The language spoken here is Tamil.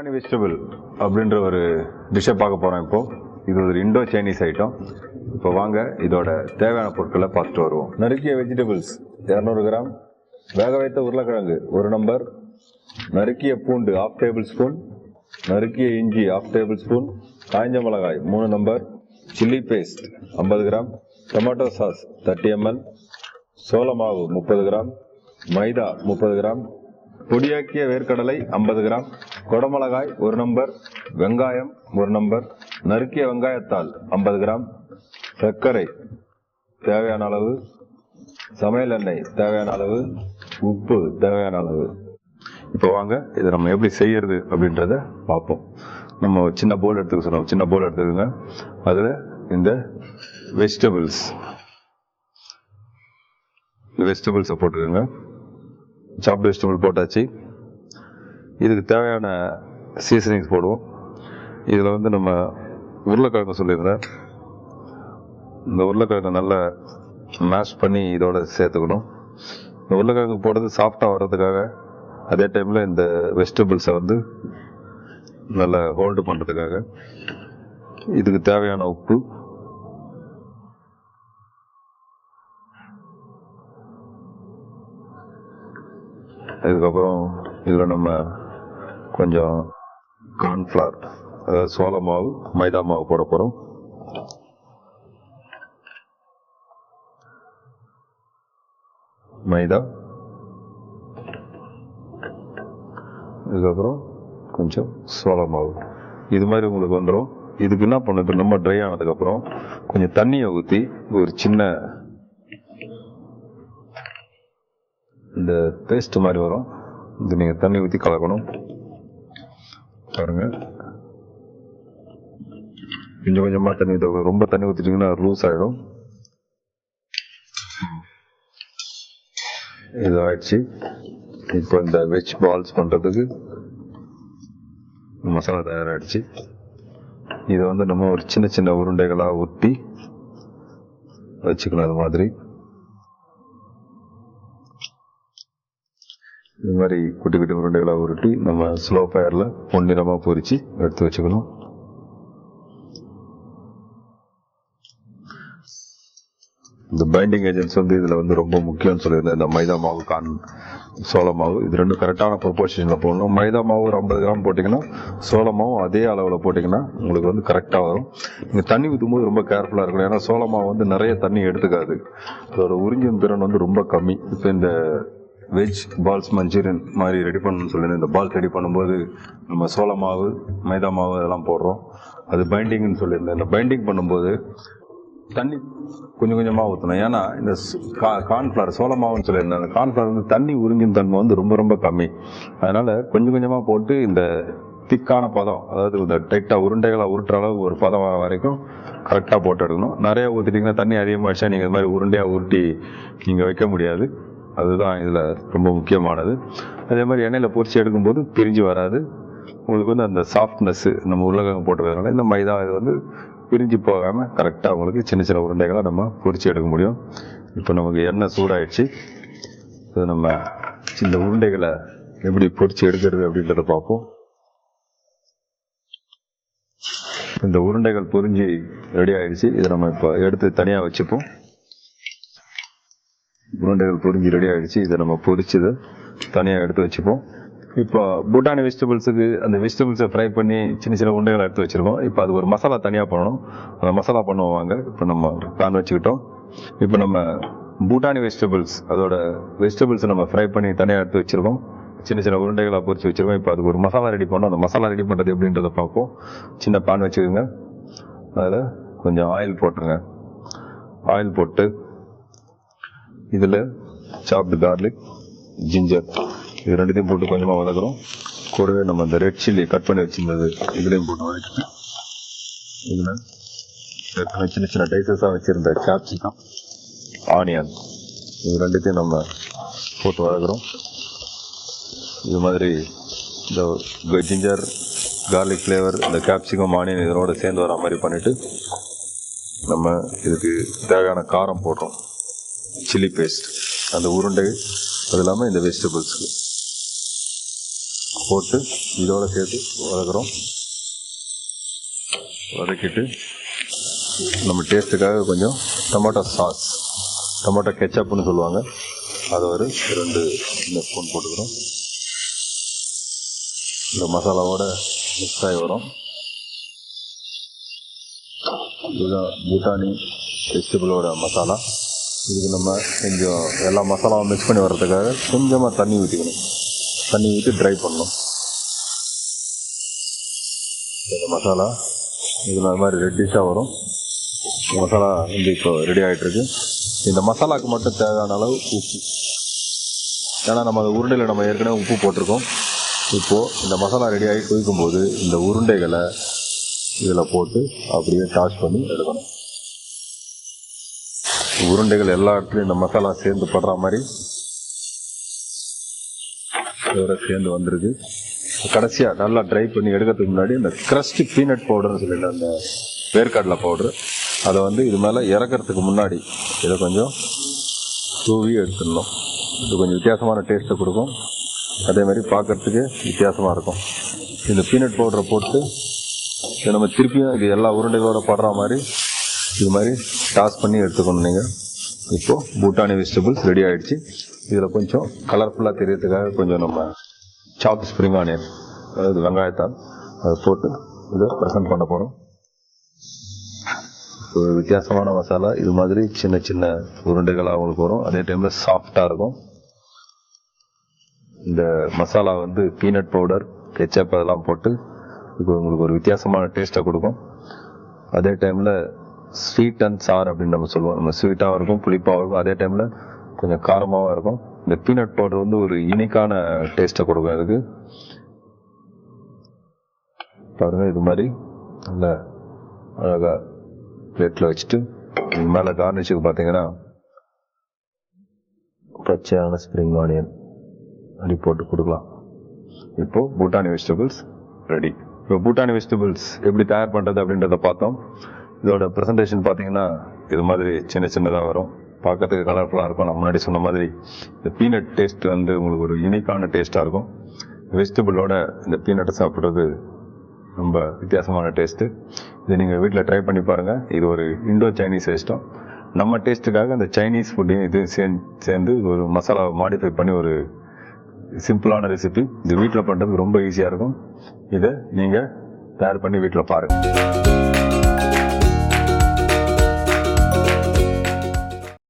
பூட்டானி வெஜிடபிள் அப்படின்ற ஒரு டிஷ்ஷை பார்க்க போகிறோம். இப்போது இது ஒரு இண்டோ சைனீஸ் ஐட்டம். இப்போ வாங்க இதோட தேவையான பொருட்களை பார்த்துட்டு வருவோம். நறுக்கிய வெஜிடபிள்ஸ் 200 கிராம், வேக வைத்த உருளைக்கிழங்கு 1 நம்பர், நறுக்கிய பூண்டு 1/2 டேபிள் ஸ்பூன், நறுக்கிய இஞ்சி 1/2 டேபிள் ஸ்பூன், காய்ஞ்ச மிளகாய் 3 number, chilli paste 50 gram, tomato sauce 30 ml, சோள மாவு 30 கிராம், மைதா 30 கிராம், பொடியாக்கிய வேர்க்கடலை 50 கிராம், குடமிளகாய் 1 நம்பர், வெங்காயம் 1 நம்பர், நறுக்கிய வெங்காயத்தாள் 50 கிராம், சர்க்கரை தேவையான அளவு, சமையல் எண்ணெய் தேவையான அளவு, உப்பு தேவையான அளவு. இப்போ வாங்க இதை நம்ம எப்படி செய்யறது அப்படின்றத பார்ப்போம். நம்ம சின்ன போல் எடுத்துக்க சொன்னோம். சின்ன போல் எடுத்துக்கோங்க. அதில் இந்த வெஜிடபிள்ஸை போட்டுக்கோங்க. சாப்டு வெஜிடபிள் போட்டாச்சு. இதுக்கு தேவையான சீசனிங்ஸ் போடுவோம். இதில் வந்து நம்ம உருளைக்கிழங்கு சொல்லியிருந்தேன். இந்த உருளைக்கிழங்கை நல்லா மேஷ் பண்ணி இதோட சேர்த்துக்கணும். இந்த உருளைக்கிழங்கு போடுறது சாஃப்டாக வர்றதுக்காக, அதே டைமில் இந்த வெஜிடபிள்ஸை வந்து நல்லா ஹோல்டு பண்ணுறதுக்காக இதுக்கு தேவையான உப்பு, அதுக்கப்புறம் இதில் நம்ம கொஞ்சம் கார்ன்ஃப்ளவர், அதாவது சோள மாவு, மைதா மாவு போட போகிறோம். மைதா, அதுக்கப்புறம் கொஞ்சம் சோள மாவு. இது மாதிரி உங்களுக்கு வந்துடும். இதுக்கு என்ன பண்ணுறது, நம்ம ட்ரை ஆனதுக்கப்புறம் கொஞ்சம் தண்ணியை ஊற்றி ஒரு சின்ன இந்த பேஸ்ட் மாதிரி வரும். இது நீங்கள் தண்ணி ஊற்றி கலக்கணும். பாருங்க, கொஞ்சம் கொஞ்சமாக தண்ணி ஊற்ற. ரொம்ப தண்ணி ஊற்றிட்டிங்கன்னா லூஸ் ஆகிடும். இது ஆயிடுச்சு. இப்போ இந்த வெஜ் பால்ஸ் பண்ணுறதுக்கு மசாலா தயாராகிடுச்சு. இதை வந்து நம்ம ஒரு சின்ன சின்ன உருண்டைகளாக ஊற்றி வச்சுக்கணும். அது மாதிரி இது மாதிரி குட்டி குட்டி உருண்டைகளாக உருட்டி நம்ம ஸ்லோ ஃபயரில் பொன்னிறமாக பொரித்து எடுத்து வச்சுக்கணும். இந்த பைண்டிங் ஏஜென்ட்ஸ் வந்து இதில் வந்து ரொம்ப முக்கியம்னு சொல்லியிருந்தேன். இந்த மைதா மாவு, சோள மாவு, இது ரெண்டும் கரெக்டான ப்ரொபோர்ஷனில் போடணும். மைதா மாவு ஒரு 50 கிராம் போட்டிங்கன்னா, சோள மாவும் அதே அளவில் போட்டிங்கன்னா உங்களுக்கு வந்து கரெக்டாக வரும். நீங்கள் தண்ணி ஊற்றும் போது ரொம்ப கேர்ஃபுல்லாக இருக்கணும். ஏன்னா சோள மாவு வந்து நிறைய தண்ணி எடுத்துக்காது. அதோட உறிஞ்சும் திறன் வந்து ரொம்ப கம்மி. இப்போ இந்த வெஜ் பால்ஸ் மஞ்சூரியன் மாதிரி ரெடி பண்ணணும்னு சொல்லியிருந்தேன். இந்த பால்ஸ் ரெடி பண்ணும்போது நம்ம சோள மாவு, மைதா மாவு அதெல்லாம் போடுறோம். அது பைண்டிங்னு சொல்லியிருந்தேன். இந்த பைண்டிங் பண்ணும்போது தண்ணி கொஞ்சம் கொஞ்சமாக ஊற்றணும். ஏன்னா இந்த கார்ன்ஃப்ளவர், சோள மாவுன்னு சொல்லியிருந்தேன். அந்த கார்ன்ஃப்ளவர் வந்து தண்ணி உறிஞ்சும் தன்மை வந்து ரொம்ப ரொம்ப கம்மி. அதனால் கொஞ்சம் கொஞ்சமாக போட்டு இந்த திக்கான பதம், அதாவது இந்த டைட்டாக உருண்டைகளாக உருட்டுற அளவு ஒரு பதம் வரைக்கும் கரெக்டாக போட்டு எடுக்கணும். நிறையா ஊற்றிட்டிங்கன்னா தண்ணி அதிகமாகிடுச்சா நீங்கள் இது மாதிரி உருண்டையாக உருட்டி நீங்கள் வைக்க முடியாது. அதுதான் இதில் ரொம்ப முக்கியமானது. அதே மாதிரி எண்ணெயில் பொரிச்சு எடுக்கும்போது பிரிஞ்சு வராது. உங்களுக்கு வந்து அந்த சாஃப்ட்னஸ்ஸு நம்ம உருளைக்கிழங்கு போட்டதுனால இந்த மைதா இது வந்து பிரிஞ்சு போகாமல் கரெக்டாக உங்களுக்கு சின்ன சின்ன உருண்டைகளாக நம்ம பொரிச்சு எடுக்க முடியும். இப்போ நமக்கு எண்ணெய் சூடாயிடுச்சு. இது நம்ம இந்த உருண்டைகளை எப்படி பொரிச்சு எடுக்கிறது அப்படின்றத பார்ப்போம். இந்த உருண்டைகள் பொரிஞ்சு ரெடி ஆகிடுச்சு. இதை நம்ம இப்போ எடுத்து தனியாக வச்சுப்போம். உருண்டைகள் பொரிஞ்சு ரெடி ஆகிடுச்சு. இதை நம்ம பொரிச்சதை தனியாக எடுத்து வச்சுப்போம். இப்போ பூட்டானி வெஜிடபிள்ஸுக்கு அந்த வெஜிடபிள்ஸை ஃப்ரை பண்ணி சின்ன சின்ன உருண்டைகளை எடுத்து வச்சுருக்கோம். இப்போ அது ஒரு மசாலா தனியாக பண்ணணும். அந்த மசாலா பண்ணுவாங்க. இப்போ நம்ம பேன் வச்சுக்கிட்டோம். இப்போ நம்ம பூட்டானி வெஜிடபிள்ஸ், அதோட வெஜிடபிள்ஸை நம்ம ஃப்ரை பண்ணி தனியாக எடுத்து வச்சுருக்கோம். சின்ன சின்ன உருண்டைகளாக பொரிச்சு வச்சுருக்கோம். இப்போ அதுக்கு ஒரு மசாலா ரெடி பண்ணோம். அந்த மசாலா ரெடி பண்ணுறது எப்படின்றத பார்ப்போம். சின்ன பேன் வச்சுக்கோங்க. அதில் கொஞ்சம் ஆயில் போட்டுருங்க. ஆயில் போட்டு இதில் சாப்டு கார்லிக், ஜிஞ்சர், இது ரெண்டுத்தையும் போட்டு கொஞ்சமாக வதக்குறோம். கூடவே நம்ம இந்த ரெட் சில்லி கட் பண்ணி வச்சுருந்தது இதுலேயும் போட்டு வதக்கிட்டு, இதில் சின்ன சின்ன டைசஸாக வச்சுருந்த கேப்சிகம், ஆனியன், இது ரெண்டுத்தையும் நம்ம போட்டு வதக்குறோம். இது மாதிரி இந்த ஜிஞ்சர் கார்லிக் ஃப்ளேவர், இந்த கேப்சிகம், ஆனியன் இதனோட சேர்ந்து வர மாதிரி பண்ணிவிட்டு நம்ம இதுக்கு தேவையான காரம் போடுறோம். சில்லி பேஸ்ட், அந்த உருண்டை, அது இல்லாமல் இந்த வெஜிடபிள்ஸுக்கு போட்டு இதோட சேர்த்து வதக்குறோம். வதக்கிட்டு நம்ம டேஸ்ட்டுக்காக கொஞ்சம் டொமேட்டோ சாஸ், டொமேட்டோ கெச்சப்னு சொல்லுவாங்க, அதை ஒரு 2 ஸ்பூன் போட்டுக்கிறோம். இந்த மசாலாவோட மிக்ஸ் ஆகி வரும். இதுதான் பூட்டானி வெஜிடபிளோட மசாலா. இதுக்கு நம்ம கொஞ்சம் எல்லா மசாலாவும் மிக்ஸ் பண்ணி வர்றதுக்காக கொஞ்சமாக தண்ணி ஊற்றிக்கணும். தண்ணி ஊற்றி ட்ரை பண்ணணும். இந்த மசாலா இதில் அது மாதிரி ரெட்டிஷாக வரும். இந்த மசாலா வந்து இப்போ ரெடி ஆகிட்டுருக்கு. இந்த மசாலாவுக்கு மட்டும் தேவையான அளவு உப்பு, ஏன்னா நம்ம அந்த உருண்டையில் நம்ம ஏற்கனவே உப்பு போட்டிருக்கோம். இப்போது இந்த மசாலா ரெடியாகி கொதிக்கும்போது இந்த உருண்டைகளை இதில் போட்டு அப்படியே டாஸ் பண்ணி எடுக்கணும். உருண்டைகள் எல்லா இடத்துலையும் இந்த மசாலா சேர்ந்து படுற மாதிரி இதோட சேர்ந்து வந்திருக்கு. கடைசியாக நல்லா ட்ரை பண்ணி எடுக்கிறதுக்கு முன்னாடி இந்த க்ரஸ்ட் பீனட் பவுடர்னு சொல்லிட்டு அந்த வேர்க்கடலை பவுட்ரு, அதை வந்து இது மேலே இறக்கிறதுக்கு முன்னாடி இதை கொஞ்சம் தூவி எடுத்துடணும். இது கொஞ்சம் வித்தியாசமான டேஸ்ட்டை கொடுக்கும். அதே மாதிரி பார்க்குறதுக்கு வித்தியாசமாக இருக்கும். இந்த பீனட் பவுடரை போட்டு இதை நம்ம திருப்பியும் இது எல்லா உருண்டைகளோட படுற மாதிரி இது மாதிரி டாஸ் பண்ணி எடுத்துக்கணும். நீங்கள் இப்போது பூட்டானி வெஜிடபிள்ஸ் ரெடி ஆகிடுச்சு. இதில் கொஞ்சம் கலர்ஃபுல்லாக தெரியறதுக்காக கொஞ்சம் நம்ம சாப் ஸ்ப்ரிங் ஆனியன், அதாவது வெங்காயத்தால், அதை போட்டு இதை ப்ரெசென்ட் பண்ண போகிறோம். ஒரு வித்தியாசமான மசாலா. இது மாதிரி சின்ன சின்ன உருண்டைகள் அவங்களுக்கு வரும். அதே டைமில் சாஃப்டாக இருக்கும். இந்த மசாலா வந்து பீனட் பவுடர், கெச்சப் அதெல்லாம் போட்டு இப்போ உங்களுக்கு ஒரு வித்தியாசமான டேஸ்ட்டை கொடுக்கும். அதே டைமில் ஸ்வீட் அண்ட் சார் அப்படின்னு நம்ம சொல்லுவோம். நம்ம ஸ்வீட்டாகவும் இருக்கும், புளிப்பாகவும் இருக்கும், அதே டைமில் கொஞ்சம் காரமாகவும் இருக்கும். இந்த பீனட் பவுடர் வந்து ஒரு யூனிக்கான டேஸ்ட்டை கொடுக்கும். அதுக்கு பாருங்கள், இது மாதிரி நல்ல அழகாக பிளேட்டில் வச்சுட்டு இது மேலே கார்னிஷுக்கு பார்த்தீங்கன்னா பச்சையான ஸ்ப்ரிங் ஆனியன் அப்படி போட்டு கொடுக்கலாம். இப்போது பூட்டானி வெஜிடபிள்ஸ் ரெடி. இப்போ பூட்டானி வெஜிடபிள்ஸ் எப்படி தயார் பண்ணுறது அப்படின்றத பார்த்தோம். இதோட ப்ரெசன்டேஷன் பார்த்தீங்கன்னா இது மாதிரி சின்ன சின்னதாக வரும், பார்க்கறதுக்கு கலர்ஃபுல்லாக இருக்கும். நான் முன்னாடி சொன்ன மாதிரி இந்த பீனட் டேஸ்ட் வந்து உங்களுக்கு ஒரு யூனிக்கான டேஸ்ட்டாக இருக்கும். வெஜிடபிளோட இந்த பீனட்டை சாப்பிட்றது ரொம்ப வித்தியாசமான டேஸ்ட்டு. இதை நீங்கள் வீட்டில் ட்ரை பண்ணி பாருங்கள். இது ஒரு இண்டோ சைனீஸ் ஐட்டம். நம்ம டேஸ்ட்டுக்காக அந்த சைனீஸ் ஃபுட்டையும் இது சேர்ந்து ஒரு மசாலாவை மாடிஃபை பண்ணி ஒரு சிம்பிளான ரெசிபி. இது வீட்டில் பண்ணுறதுக்கு ரொம்ப ஈஸியாக இருக்கும். இதை நீங்கள் தயார் பண்ணி வீட்டில் பாருங்கள்.